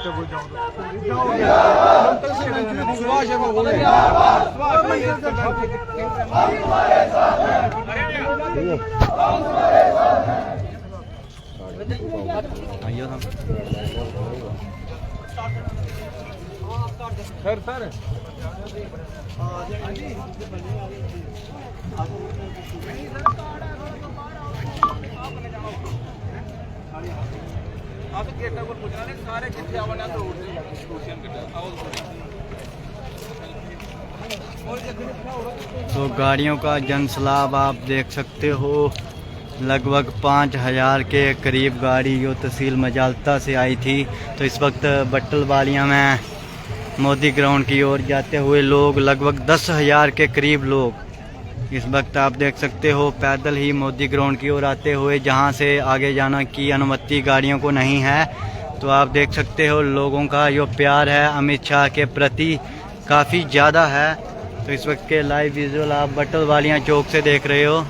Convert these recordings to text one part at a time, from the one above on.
तो गाड़ियों का जनसलाब आप देख सकते हो। लगभग 5000 के करीब गाड़ी जो तहसील मजालता से आई थी। तो इस वक्त बट्टलवालियाँ में मोदी ग्राउंड की ओर जाते हुए लोग लगभग 10,000 के करीब लोग इस वक्त आप देख सकते हो पैदल ही मोदी ग्राउंड की ओर आते हुए, जहां से आगे जाना की अनुमति गाड़ियों को नहीं है। तो आप देख सकते हो लोगों का जो प्यार है अमित शाह के प्रति काफ़ी ज़्यादा है। तो इस वक्त के लाइव विजुअल आप बट्टलवालियाँ चौक से देख रहे हो।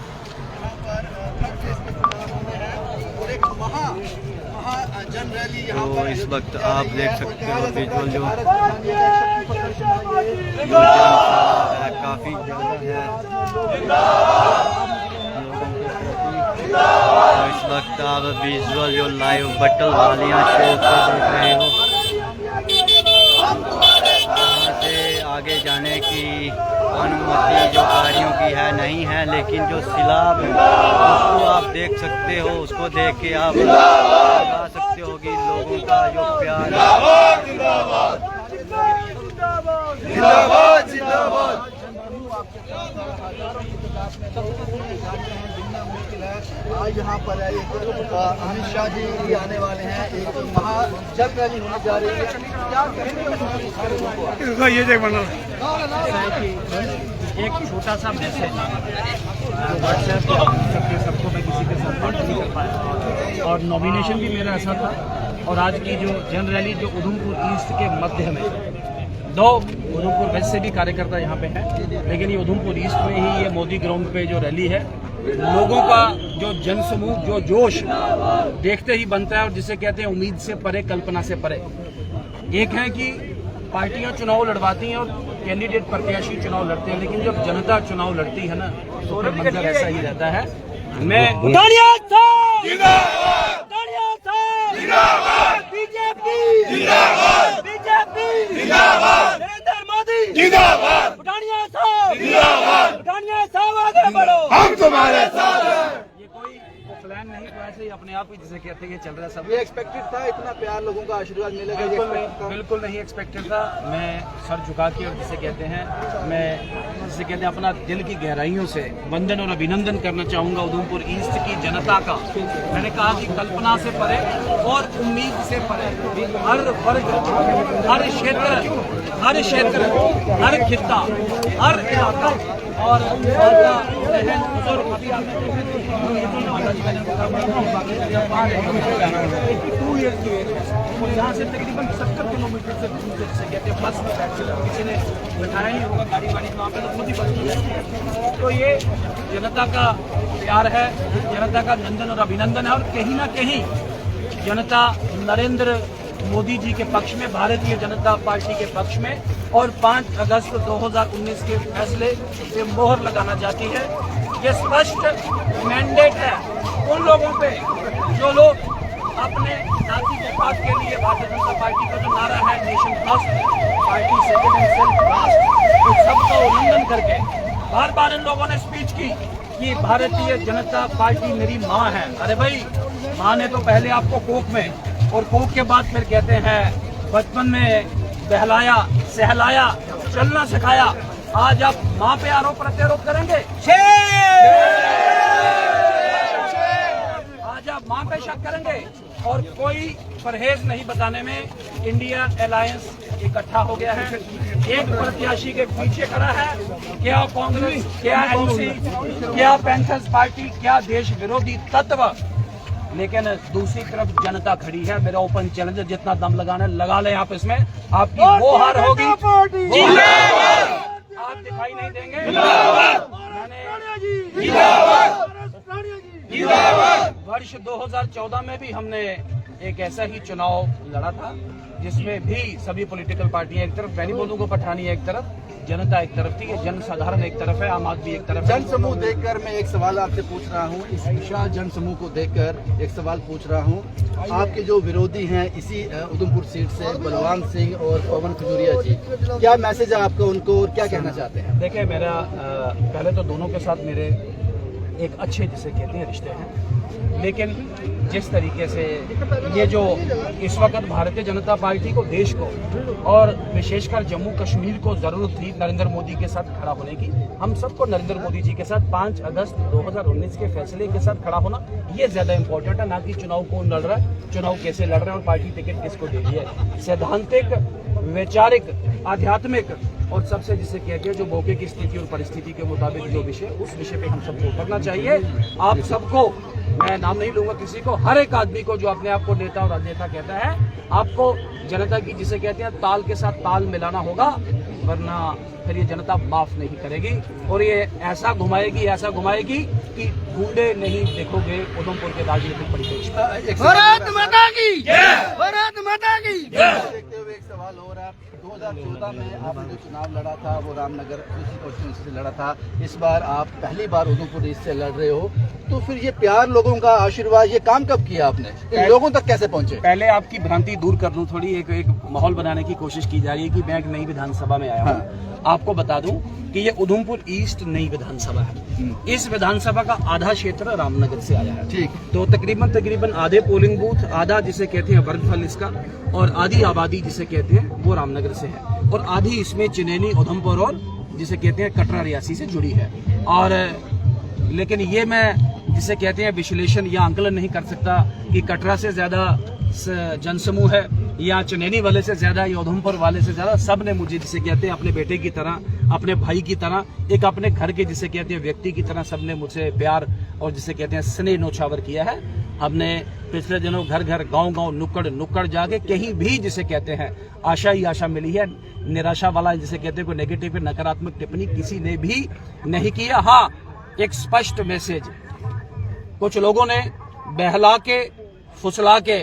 तो इस वक्त आप देख सकते हो विजुअल जो है काफ़ी ज़्यादा है तो इस वक्त आप विजुअल जो लाइव बट्टलवालियाँ शो पर देख रहे हो। यहाँ से आगे जाने की अनुमति जो गाड़ियों की है नहीं है, लेकिन जो सिलाब है उसको आप देख सकते हो। उसको देख के आप बता सकते हो कि लोगों का जो प्यार आज यहाँ पर अमित शाह जी आने वाले हैं। एक महाजन रैली होने जा रही है। क्या कहेंगे? ये देख बना एक छोटा सा मैसेज व्हाट्सएप सबको मैं किसी के साथ बात नहीं कर पाया और नॉमिनेशन भी मेरा ऐसा था। और आज की जो जन रैली जो उधमपुर ईस्ट के मध्य में, दो उधमपुर वेस्ट से भी कार्यकर्ता यहाँ पे हैं, लेकिन ये उधमपुर ईस्ट में ही ये मोदी ग्राउंड पे जो रैली है, लोगों का जो जनसमूह जो जोश देखते ही बनता है और जिसे कहते हैं उम्मीद से परे कल्पना से परे। एक है कि पार्टियां चुनाव लड़वाती हैं और कैंडिडेट प्रत्याशी चुनाव लड़ते हैं, लेकिन जब जनता चुनाव लड़ती है ना तो फिर मंजर ऐसा ही रहता है। मैं नरेंद्र मोदी हम तुम्हारे साथ हैं। ये कोई प्लान नहीं, तो ऐसे ही अपने आप ही जिसे कहते हैं चल रहा है सब। ये एक्सपेक्टेड था, इतना प्यार लोगों का आशीर्वाद मिलेगा? बिल्कुल नहीं एक्सपेक्टेड था। मैं सर झुका के और जिसे कहते हैं अपना दिल की गहराइयों से वंदन और अभिनंदन करना चाहूँगा उधमपुर ईस्ट की जनता का। मैंने कहा कि कल्पना से परे और उम्मीद से परे हर वर्ग, हर क्षेत्र, हर खित्ता, हर इलाका और यहाँ से तकरीबन 70 किलोमीटर से कहते हैं बस में बैठ के किसी ने बैठाया ही होगा गाड़ी वहाँ पे तो खुद ही बनती है। तो ये जनता का प्यार है, जनता का नंदन और अभिनंदन है। और कहीं ना कहीं जनता नरेंद्र मोदी जी के पक्ष में, भारतीय जनता पार्टी के पक्ष में, और 5 अगस्त 2019 के फैसले पे मोहर लगाना चाहती है। ये स्पष्ट मैंडेट है उन लोगों पे जो लोग अपने जाति के बात के लिए भारतीय जनता पार्टी का जो नारा है nation first, party second and self last, उस सबका उल्लंघन करके बार बार इन लोगों ने स्पीच की कि भारतीय जनता पार्टी मेरी माँ है। अरे भाई, माँ ने तो पहले आपको कोख में और कोख के बाद फिर कहते हैं बचपन में बहलाया सहलाया चलना सिखाया। आज आप माँ पे आरोप प्रत्यारोप करेंगे? आज आप माँ पे शक करेंगे? और कोई परहेज नहीं बताने में इंडिया अलायंस इकट्ठा हो गया है, एक प्रत्याशी के पीछे खड़ा है। क्या कांग्रेस, क्या एनसी, क्या पैंथर्स पार्टी, क्या देश विरोधी तत्व, लेकिन दूसरी तरफ जनता खड़ी है। मेरा ओपन चैलेंज है, जितना दम लगाना लगा लें आप इसमें, आपकी वो हार होगी, आप दिखाई नहीं देंगे। वर्ष 2014 में भी हमने एक ऐसा ही चुनाव लड़ा था जिसमें भी सभी पॉलिटिकल पार्टियां एक तरफ, मैं नहीं बोलूंगा पठानी एक तरफ, जनता एक तरफ थी, जन साधारण एक तरफ है, आम आदमी एक तरफ है। जन समूह देखकर मैं एक सवाल आपसे पूछ रहा हूँ, इस विशाल जन समूह को देखकर एक सवाल पूछ रहा हूँ। आपके जो विरोधी हैं इसी उधमपुर सीट से, बलवान सिंह और पवन खजूरिया जी, क्या मैसेज है आपका उनको और क्या कहना चाहते हैं? देखिए, मेरा पहले तो दोनों के साथ मेरे एक अच्छे जिसे कहते हैं रिश्ते हैं, लेकिन जिस तरीके से ये जो इस वक्त भारतीय जनता पार्टी को, देश को और विशेषकर जम्मू कश्मीर को जरूरत थी नरेंद्र मोदी के साथ खड़ा होने की, हम सबको नरेंद्र मोदी जी के साथ 5 अगस्त 2019 के फैसले के साथ खड़ा होना ये ज्यादा इंपॉर्टेंट है, ना कि चुनाव कौन लड़ रहा है, चुनाव कैसे लड़ रहे हैं और पार्टी टिकट किसको दे रही है। सैद्धांतिक, वैचारिक, आध्यात्मिक और सबसे जिसे कहते हैं जो मौके की स्थिति और परिस्थिति के मुताबिक जो विषय, उस विषय पे हम सबको करना चाहिए। आप सबको, मैं नाम नहीं लूंगा किसी को, हर एक आदमी को जो अपने आप को नेता और राजनेता कहता है, आपको जनता की जिसे कहते हैं ताल के साथ ताल मिलाना होगा, वरना फिर ये जनता माफ नहीं करेगी और ये ऐसा घुमाएगी कि ढूंढे नहीं देखोगे उधमपुर के राजनीतिक परिप्रेक्ष्य। भारत माता की जय, भारत माता की जय। देखते हुए एक सवाल हो रहा है, 2014 में आपने जो चुनाव लड़ा था वो रामनगर कॉन्स्टिट्यूंसी से लड़ा था, इस बार आप पहली बार उधमपुर ईस्ट से लड़ रहे हो, तो फिर ये प्यार, लोगों का आशीर्वाद, ये काम कब किया आपने, इन लोगों तक कैसे पहुंचे? पहले आपकी भ्रांति दूर कर लूं, थोड़ी एक माहौल बनाने की कोशिश की जा रही है कि मैं एक नई विधानसभा में आया हूँ। आपको बता दूं कि ये उधमपुर ईस्ट नई विधानसभा है। इस विधानसभा का आधा क्षेत्र रामनगर से आया है, ठीक, तो तकरीबन आधे पोलिंग बूथ, आधा जिसे कहते हैं वर्गफल इसका, और आधी आबादी जिसे कहते हैं वो रामनगर से है, और आधी इसमें चिनैनी, उधमपुर और जिसे कहते हैं कटरा, रियासी से जुड़ी है। और लेकिन ये मैं जिसे कहते हैं विश्लेषण या आंकलन नहीं कर सकता कि कटरा से ज्यादा जनसमूह है या चिनैनी वाले से ज्यादा या उधमपुर वाले से ज्यादा। सब ने मुझे जिसे कहते हैं अपने बेटे की तरह, अपने भाई की तरह, एक अपने घर के जिसे कहते हैं व्यक्ति की तरह सबने मुझसे प्यार और जिसे कहते हैं स्नेह नौछावर किया है। हमने पिछले दिनों घर घर, गांव-गांव, नुक्कड़ जाके कहीं भी जिसे कहते हैं आशा ही आशा मिली है, निराशा वाला जिसे कहते हैं कोई नेगेटिव नकारात्मक टिप्पणी किसी ने भी नहीं किया। हाँ, एक स्पष्ट मैसेज कुछ लोगों ने बहला के, फुसला के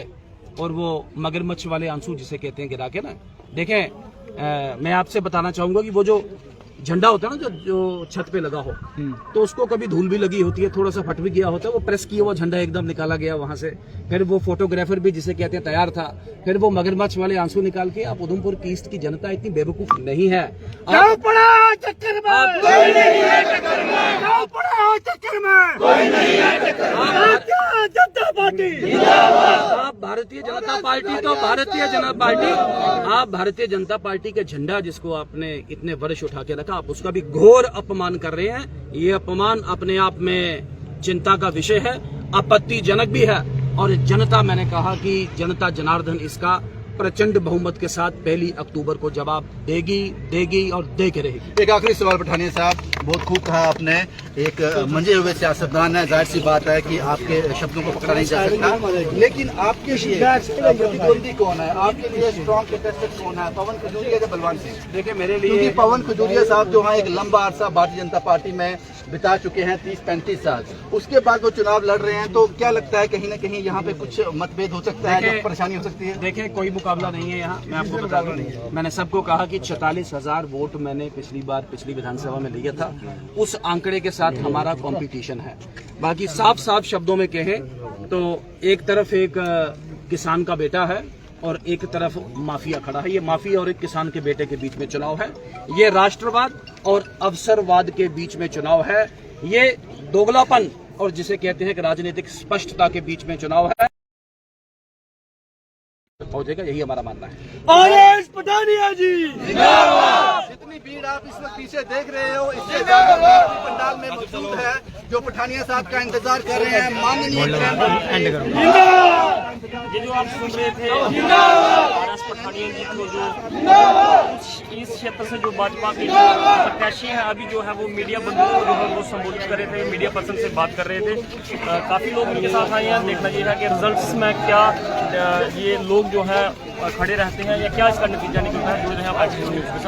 और वो मगरमच्छ वाले आंसू जिसे कहते हैं गिरा के ना, देखें मैं आपसे बताना चाहूंगा कि वो जो झंडा होता है ना जो छत पे लगा हो, तो उसको कभी धूल भी लगी होती है, थोड़ा सा फट भी गया होता है, वो प्रेस किया वो झंडा एकदम निकाला गया वहां से, फिर वो फोटोग्राफर भी जिसे कहते हैं तैयार था, फिर वो मगरमच्छ वाले आंसू निकाल के। आप उधमपुर की ईस्ट की जनता इतनी बेवकूफ नहीं है। आप भारतीय जनता पार्टी के झंडा जिसको आपने इतने वर्ष उठा के रखा, आप उसका भी घोर अपमान कर रहे हैं। ये अपमान अपने आप में चिंता का विषय है, आपत्तिजनक भी है। और जनता, मैंने कहा कि जनता जनार्दन इसका प्रचंड बहुमत के साथ 1 अक्टूबर को जवाब देगी और दे के रहेगी। एक आखिरी सवाल पठानिया साहब, बहुत खूब कहा आपने, एक मंजे हुए सियासतदान है, जाहिर सी बात है कि आपके शब्दों को पकड़ा नहीं जा सकता, लेकिन आपके लिए प्रतिद्वंदी कौन है, आपके लिए स्ट्रॉन्ग कंटेस्टेंट कौन है, पवन खजूरिया या बलवान सिंह? देखिए, मेरे लिए क्योंकि पवन खजूरिया साहब जो है एक लंबा अरसा भारतीय जनता पार्टी में बिता चुके हैं, 30-35 साल, उसके बाद वो चुनाव लड़ रहे हैं, तो क्या लगता है कहीं ना कहीं यहाँ पे कुछ मतभेद हो सकता है, जो परेशानी हो सकती है? देखिए, कोई मुकाबला नहीं है यहाँ, मैं आपको बता दूं, मैंने सबको कहा कि 44,000 वोट मैंने पिछली विधानसभा में लिया था, उस आंकड़े के साथ हमारा कंपटीशन है। बाकी साफ शब्दों में कहें तो एक तरफ एक किसान का बेटा है और एक तरफ माफिया खड़ा है। ये माफिया और एक किसान के बेटे के बीच में चुनाव है, ये राष्ट्रवाद और अवसरवाद के बीच में चुनाव है, ये दोगलापन और जिसे कहते हैं कि राजनीतिक स्पष्टता के बीच में चुनाव है। पहुंचेगा, यही हमारा मानना है। पठानिया जी जितनी भीड़ आप इस वक्त पीछे देख रहे हो, इससे ज्यादा पंडाल में मौजूद है जो पठानिया साहब का इंतजार कर रहे हैं। माननीय ये जो आप सुन रहे थे पठानिया जी को, जो इस क्षेत्र से जो भाजपा के प्रत्याशी हैं, अभी जो है वो मीडिया बंधुओं को जो है वो संबोधित कर रहे थे, मीडिया पर्सन से बात कर रहे थे। काफी लोग उनके साथ आए हैं, देखना चाहिए कि रिजल्ट्स में क्या ये लोग जो है खड़े रहते हैं या क्या इसका नतीजा निकलता है। जुड़े रहे हैं आज न्यूज़ के साथ।